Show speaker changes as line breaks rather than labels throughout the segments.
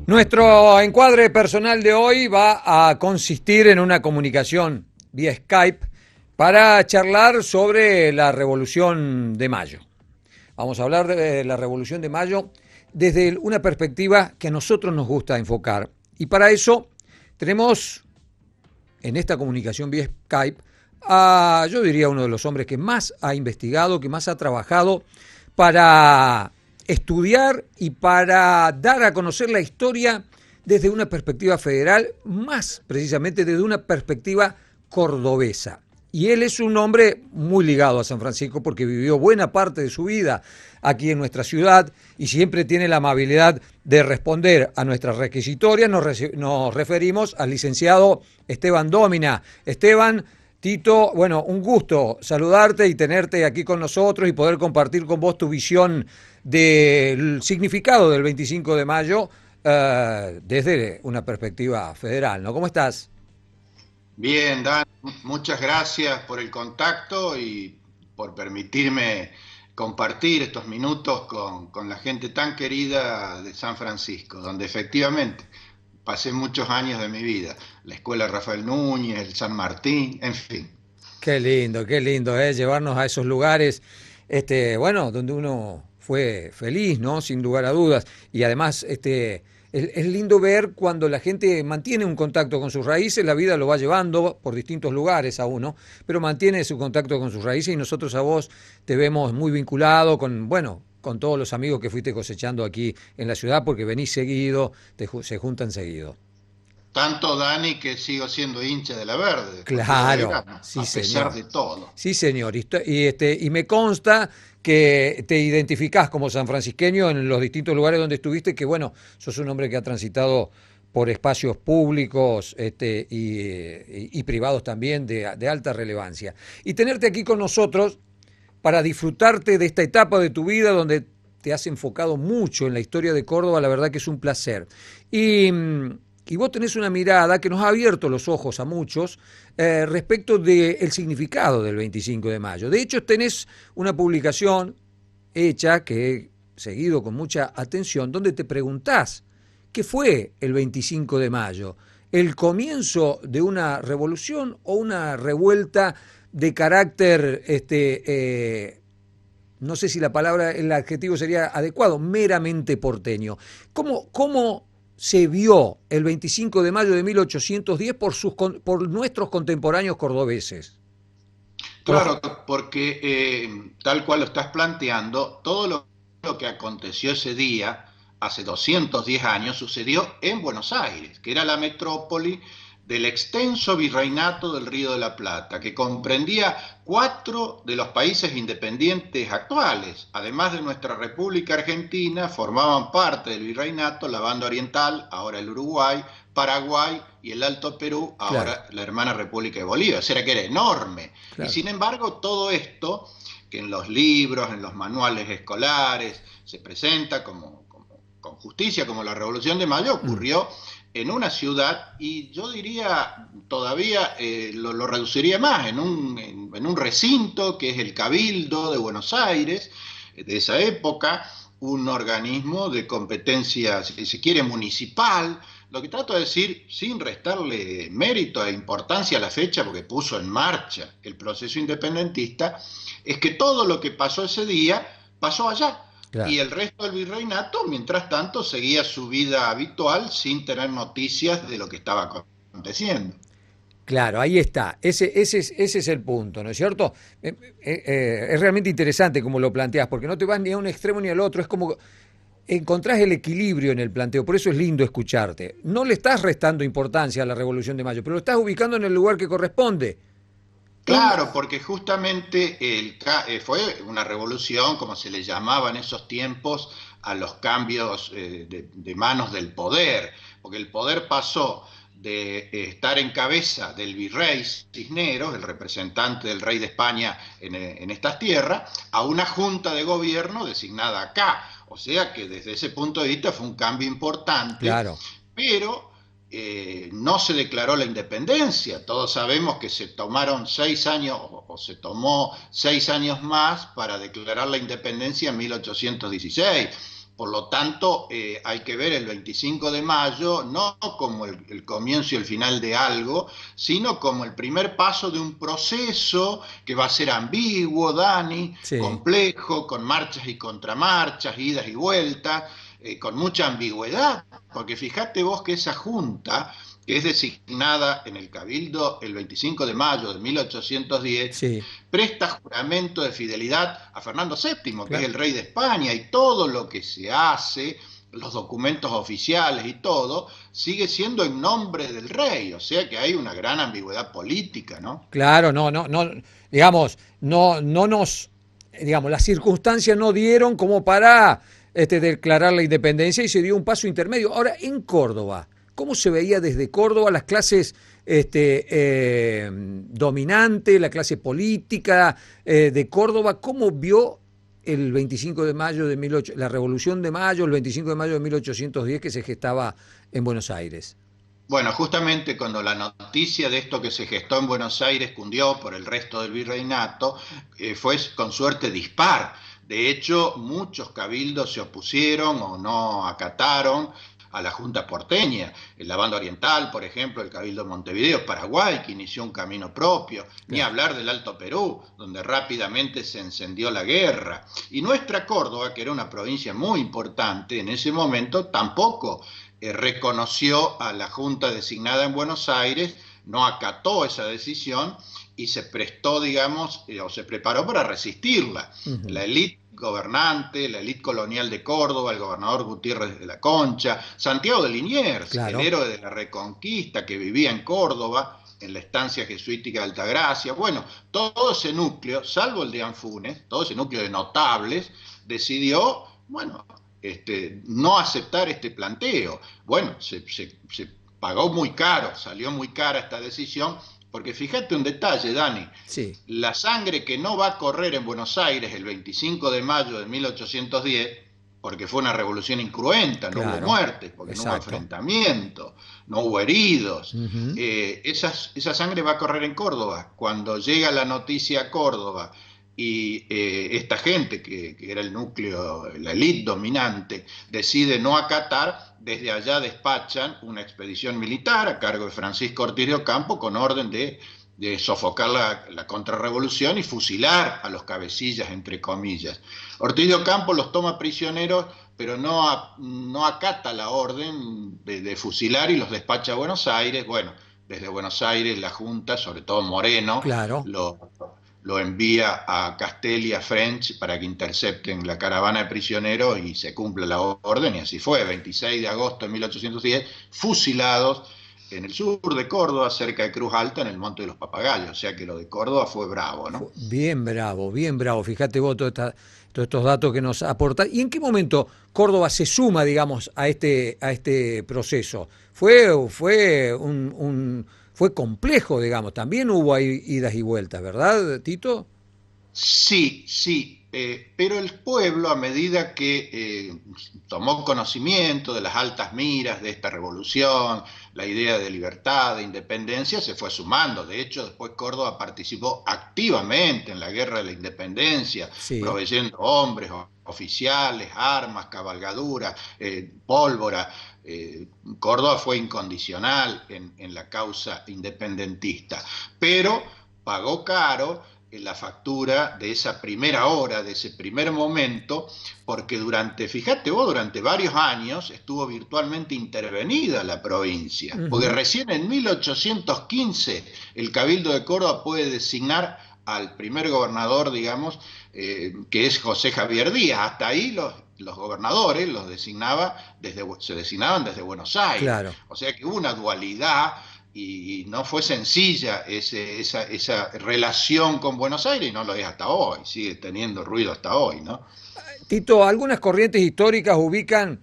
Nuestro encuadre personal de hoy va a consistir en una comunicación vía Skype para charlar sobre la Revolución de Mayo. Vamos a hablar de la Revolución de Mayo desde una perspectiva que a nosotros nos gusta enfocar. Y para eso tenemos en esta comunicación vía Skype a, yo diría, uno de los hombres que más ha investigado, que más ha trabajado para estudiar y para dar a conocer la historia desde una perspectiva federal, más precisamente desde una perspectiva cordobesa. Y él es un hombre muy ligado a San Francisco porque vivió buena parte de su vida aquí en nuestra ciudad y siempre tiene la amabilidad de responder a nuestras requisitorias. Nos referimos al licenciado Esteban Dómina. Esteban, Tito, bueno, un gusto saludarte y tenerte aquí con nosotros y poder compartir con vos tu visión del significado del 25 de mayo desde una perspectiva federal, ¿no? ¿Cómo estás?
Bien, Dan, muchas gracias por el contacto y por permitirme compartir estos minutos con la gente tan querida de San Francisco, donde efectivamente pasé muchos años de mi vida. La Escuela Rafael Núñez, el San Martín, en fin.
Qué lindo, llevarnos a esos lugares, bueno, donde uno fue feliz, ¿no? Sin lugar a dudas. Y además, es lindo ver cuando la gente mantiene un contacto con sus raíces, la vida lo va llevando por distintos lugares a uno, pero mantiene su contacto con sus raíces y nosotros a vos te vemos muy vinculado con, bueno, con todos los amigos que fuiste cosechando aquí en la ciudad porque venís seguido, se juntan seguido.
Tanto Dani que sigo siendo hincha de la Verde, Cordero
Claro,
Belgrano,
sí
a pesar
señor.
de todo.
Sí señor. Y me consta que te identificás como sanfrancisqueño en los distintos lugares donde estuviste, que bueno, sos un hombre que ha transitado por espacios públicos y privados también de alta relevancia. Y tenerte aquí con nosotros para disfrutarte de esta etapa de tu vida donde te has enfocado mucho en la historia de Córdoba, la verdad que es un placer. Y, y vos tenés una mirada que nos ha abierto los ojos a muchos respecto del significado del 25 de mayo. De hecho, tenés una publicación hecha que he seguido con mucha atención, donde te preguntás qué fue el 25 de mayo, el comienzo de una revolución o una revuelta de carácter, no sé si la palabra, el adjetivo sería adecuado, meramente porteño. ¿Cómo se vio el 25 de mayo de 1810 por nuestros contemporáneos cordobeses?
Claro, porque tal cual lo estás planteando, lo que aconteció ese día, hace 210 años, sucedió en Buenos Aires, que era la metrópoli del extenso virreinato del Río de la Plata, que comprendía 4 de los países independientes actuales. Además de nuestra República Argentina, formaban parte del virreinato la Banda Oriental, ahora el Uruguay, Paraguay y el Alto Perú,
Claro,
ahora la hermana República de Bolivia. O sea, que era enorme. Y
claro.
sin embargo, todo esto, que en los libros, en los manuales escolares, se presenta con justicia como la Revolución de Mayo,
Mm.
ocurrió en una ciudad, y yo diría todavía lo reduciría más, en un recinto que es el Cabildo de Buenos Aires, de esa época, un organismo de competencia, si se quiere, municipal. Lo que trato de decir, sin restarle mérito e importancia a la fecha, porque puso en marcha el proceso independentista, es que todo lo que pasó ese día pasó allá. Y
Claro.
el resto del virreinato, mientras tanto, seguía su vida habitual sin tener noticias de lo que estaba aconteciendo.
Claro, ahí está. Ese es el punto, ¿no es cierto? Es realmente interesante como lo planteas, porque no te vas ni a un extremo ni al otro. Es como encontrás el equilibrio en el planteo, por eso es lindo escucharte. No le estás restando importancia a la Revolución de Mayo, pero lo estás ubicando en el lugar que corresponde. Un,
Claro, porque justamente fue una revolución, como se le llamaba en esos tiempos, a los cambios de manos del poder, porque el poder pasó de estar en cabeza del virrey Cisneros, el representante del rey de España en estas tierras, a una junta de gobierno designada acá. O sea que desde ese punto de vista fue un cambio importante,
claro,
pero no se declaró la independencia. Todos sabemos que se tomaron 6 años o se tomó 6 años más para declarar la independencia en 1816. Por lo tanto, hay que ver el 25 de mayo no como el comienzo y el final de algo, sino como el primer paso de un proceso que va a ser ambiguo, Dani,
Sí,
complejo, con marchas y contramarchas, idas y vueltas, con mucha ambigüedad, porque fíjate vos que esa junta, que es designada en el Cabildo el 25 de mayo de 1810,
sí,
presta juramento de fidelidad a Fernando VII, que es
claro.
el rey de España, y todo lo que se hace, los documentos oficiales y todo, sigue siendo en nombre del rey, o sea que hay una gran ambigüedad política, ¿no?
Claro, no, digamos, no nos, digamos, las circunstancias no dieron como para declarar la independencia y se dio un paso intermedio. Ahora, en Córdoba, ¿cómo se veía desde Córdoba las clases dominantes, la clase política de Córdoba? ¿Cómo vio el 25 de mayo de 18, la Revolución de Mayo, el 25 de mayo de 1810 que se gestaba en Buenos Aires?
Bueno, justamente cuando la noticia de esto que se gestó en Buenos Aires cundió por el resto del virreinato, fue con suerte dispar. De hecho, muchos cabildos se opusieron o no acataron a la Junta porteña. En la banda oriental, por ejemplo, el Cabildo de Montevideo, Paraguay, que inició un camino propio, ni
Claro.
hablar del Alto Perú, donde rápidamente se encendió la guerra. Y nuestra Córdoba, que era una provincia muy importante en ese momento, tampoco reconoció a la Junta designada en Buenos Aires, no acató esa decisión y se prestó, digamos, o se preparó para resistirla.
Ujú.
La élite gobernante, la élite colonial de Córdoba, el gobernador Gutiérrez de la Concha, Santiago de Liniers, el
Claro.
héroe de la Reconquista que vivía en Córdoba, en la estancia jesuítica de Altagracia. Bueno, todo ese núcleo, salvo el de Anfunes, todo ese núcleo de notables, decidió, bueno, no aceptar este planteo. Bueno, se pagó muy caro, salió muy cara esta decisión, porque fíjate un detalle, Dani,
Sí,
la sangre que no va a correr en Buenos Aires el 25 de mayo de 1810, porque fue una revolución incruenta, no hubo
claro.
muertes, porque no hubo
Exacto.
enfrentamiento, no hubo heridos.
Ujú.
Esa sangre va a correr en Córdoba. Cuando llega la noticia a Córdoba y esta gente, que era el núcleo, la élite dominante, decide no acatar, desde allá despachan una expedición militar a cargo de Francisco Ortiz de Ocampo con orden de sofocar la contrarrevolución y fusilar a los cabecillas, entre comillas. Ortiz de Ocampo los toma prisioneros, pero no acata la orden de fusilar y los despacha a Buenos Aires. Bueno, desde Buenos Aires la Junta, sobre todo Moreno,
Claro.
lo envía a Castelli, a French, para que intercepten la caravana de prisioneros y se cumple la orden, y así fue. 26 de agosto de 1810, fusilados en el sur de Córdoba, cerca de Cruz Alta, en el Monte de los Papagayos. O sea que lo de Córdoba fue bravo, ¿no?
Bien bravo, bien bravo. Fíjate vos todos estos datos que nos aportan. ¿Y en qué momento Córdoba se suma, digamos, a este proceso? Fue complejo, digamos. También hubo ahí idas y vueltas, ¿verdad, Tito?
Sí, sí, pero el pueblo, a medida que tomó conocimiento de las altas miras de esta revolución, la idea de libertad, de independencia, se fue sumando. De hecho, después Córdoba participó activamente en la guerra de la independencia,
Sí.
proveyendo hombres, oficiales, armas, cabalgadura, pólvora. Córdoba fue incondicional en la causa independentista, pero pagó caro la factura de esa primera hora, de ese primer momento, porque fíjate vos, durante varios años estuvo virtualmente intervenida la provincia, porque
Ujú.
recién en 1815 el Cabildo de Córdoba puede designar al primer gobernador, digamos, que es José Javier Díaz. Hasta ahí los gobernadores se designaban desde Buenos Aires.
Claro.
O sea que hubo una dualidad y no fue sencilla esa relación con Buenos Aires, y no lo es hasta hoy, sigue teniendo ruido hasta hoy, ¿no?
Tito, algunas corrientes históricas ubican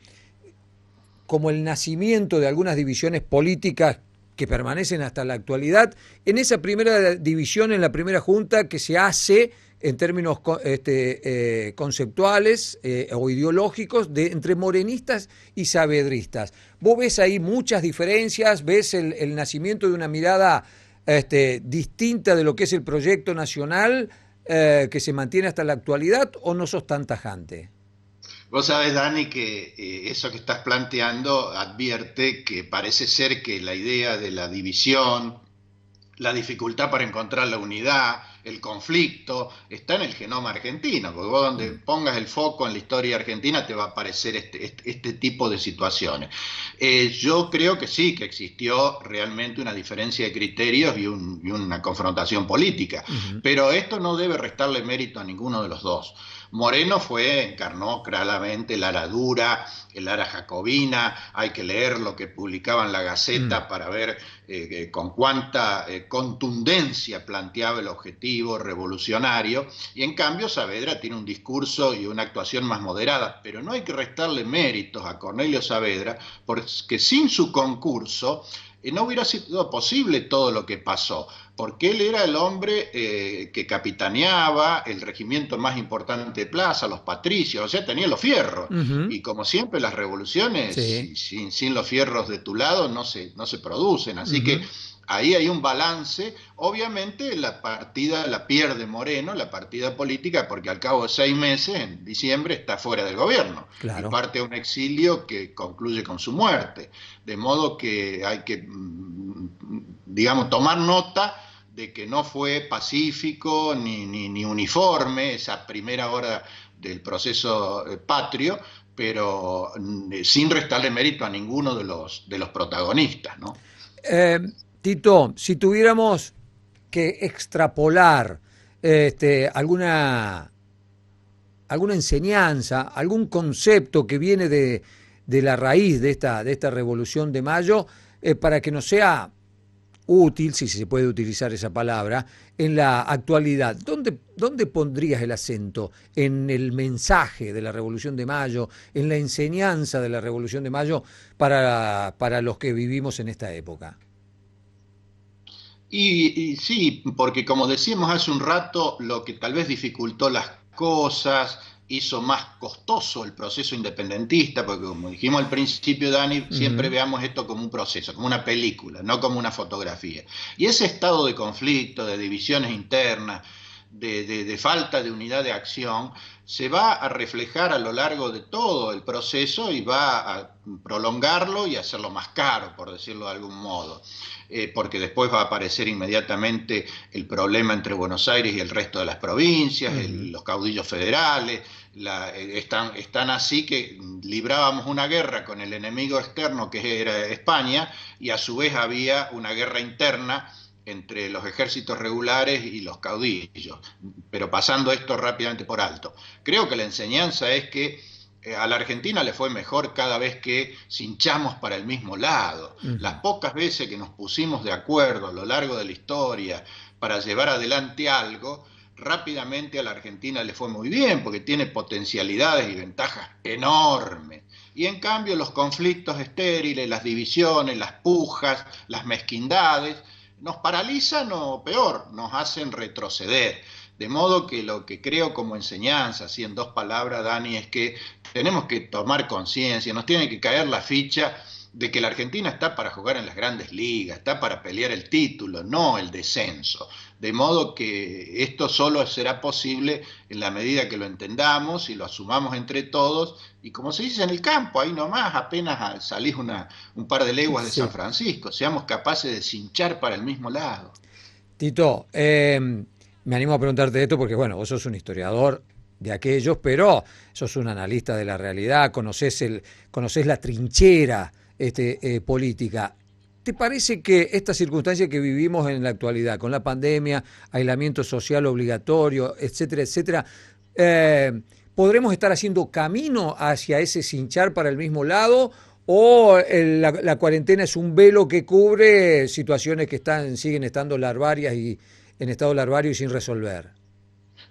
como el nacimiento de algunas divisiones políticas que permanecen hasta la actualidad, en esa primera división, en la primera junta que se hace en términos conceptuales o ideológicos entre morenistas y saavedristas. ¿Vos ves ahí muchas diferencias? ¿Ves el nacimiento de una mirada distinta de lo que es el proyecto nacional que se mantiene hasta la actualidad o no sos tan tajante?
Vos sabés, Dani, que eso que estás planteando advierte que parece ser que la idea de la división, la dificultad para encontrar la unidad, el conflicto, está en el genoma argentino, porque vos donde pongas el foco en la historia argentina te va a aparecer este tipo de situaciones. Yo creo que sí, que existió realmente una diferencia de criterios y una confrontación política, pero esto no debe restarle mérito a ninguno de los dos. Moreno encarnó claramente el ala dura, el ala jacobina, hay que leer lo que publicaba en la Gaceta para ver con cuánta contundencia planteaba el objetivo revolucionario, y en cambio Saavedra tiene un discurso y una actuación más moderada, pero no hay que restarle méritos a Cornelio Saavedra, porque sin su concurso no hubiera sido posible todo lo que pasó, porque él era el hombre que capitaneaba el regimiento más importante de Plaza, los patricios, o sea, tenía los fierros. Y como siempre, las revoluciones sin los fierros de tu lado no se producen. Así que ahí hay un balance. Obviamente la partida la pierde Moreno, la partida política, porque al cabo de 6 meses, en diciembre, está fuera del gobierno. Claro. Y parte a un exilio que concluye con su muerte. De modo que hay que, digamos, tomar nota de que no fue pacífico ni uniforme esa primera hora del proceso patrio, pero sin restarle mérito a ninguno de los protagonistas, ¿no?
Tito, si tuviéramos que extrapolar alguna enseñanza, algún concepto que viene de la raíz de esta Revolución de Mayo, para que nos sea útil, si se puede utilizar esa palabra, en la actualidad, ¿dónde pondrías el acento? ¿En el mensaje de la Revolución de Mayo, en la enseñanza de la Revolución de Mayo para los que vivimos en esta época?
Y sí, porque como decíamos hace un rato, lo que tal vez dificultó las cosas, hizo más costoso el proceso independentista, porque como dijimos al principio, Dani, siempre veamos esto como un proceso, como una película, no como una fotografía. Y ese estado de conflicto, de divisiones internas, de falta de unidad de acción, se va a reflejar a lo largo de todo el proceso y va a prolongarlo y hacerlo más caro, por decirlo de algún modo. Porque después va a aparecer inmediatamente el problema entre Buenos Aires y el resto de las provincias, los caudillos federales, están así que librábamos una guerra con el enemigo externo que era España, y a su vez había una guerra interna entre los ejércitos regulares y los caudillos, pero pasando esto rápidamente por alto. Creo que la enseñanza es que a la Argentina le fue mejor cada vez que cinchamos para el mismo lado. Las pocas veces que nos pusimos de acuerdo a lo largo de la historia para llevar adelante algo, rápidamente a la Argentina le fue muy bien, porque tiene potencialidades y ventajas enormes. Y en cambio los conflictos estériles, las divisiones, las pujas, las mezquindades, nos paralizan o peor, nos hacen retroceder. De modo que lo que creo como enseñanza, así en 2 palabras, Dani, es que tenemos que tomar conciencia, nos tiene que caer la ficha de que la Argentina está para jugar en las grandes ligas, está para pelear el título, no el descenso. De modo que esto solo será posible en la medida que lo entendamos y lo asumamos entre todos. Y como se dice en el campo, ahí nomás, apenas salís un par de leguas de San Francisco, seamos capaces de cinchar para el mismo lado.
Tito, me animo a preguntarte esto porque, bueno, vos sos un historiador de aquellos, pero sos un analista de la realidad, conocés la trinchera política. ¿Te parece que esta circunstancia que vivimos en la actualidad, con la pandemia, aislamiento social obligatorio, etcétera, etcétera, podremos estar haciendo camino hacia ese cinchar para el mismo lado, o la cuarentena es un velo que cubre situaciones que siguen estando larvarias y en estado larvario y sin resolver?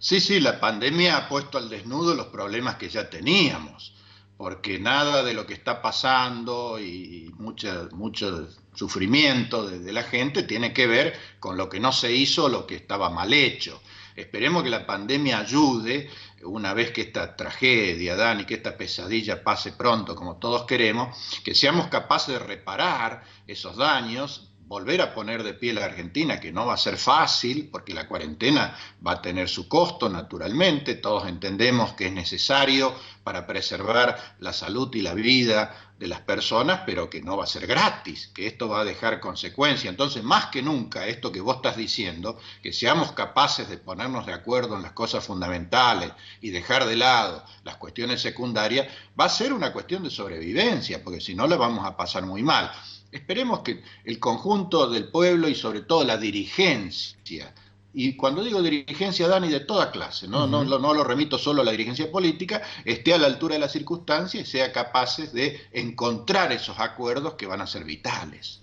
Sí, la pandemia ha puesto al desnudo los problemas que ya teníamos, porque nada de lo que está pasando y mucho sufrimiento de la gente tiene que ver con lo que no se hizo o lo que estaba mal hecho. Esperemos que la pandemia ayude, una vez que esta tragedia, Dani, que esta pesadilla pase pronto, como todos queremos, que seamos capaces de reparar esos daños volver a poner de pie la Argentina, que no va a ser fácil, porque la cuarentena va a tener su costo, naturalmente. Todos entendemos que es necesario para preservar la salud y la vida de las personas, pero que no va a ser gratis, que esto va a dejar consecuencias. Entonces, más que nunca, esto que vos estás diciendo, que seamos capaces de ponernos de acuerdo en las cosas fundamentales y dejar de lado las cuestiones secundarias, va a ser una cuestión de sobrevivencia, porque si no la vamos a pasar muy mal. Esperemos que el conjunto del pueblo y sobre todo la dirigencia, y cuando digo dirigencia, Dani, de toda clase, no lo remito solo a la dirigencia política, esté a la altura de las circunstancias y sea capaces de encontrar esos acuerdos que van a ser vitales.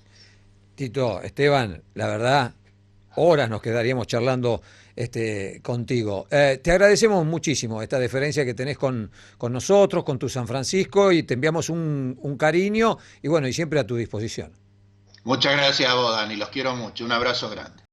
Tito, Esteban, la verdad, horas nos quedaríamos charlando contigo. Te agradecemos muchísimo esta deferencia que tenés con nosotros, con tu San Francisco, y te enviamos un cariño y bueno, y siempre a tu disposición.
Muchas gracias a vos, Dani, los quiero mucho, un abrazo grande.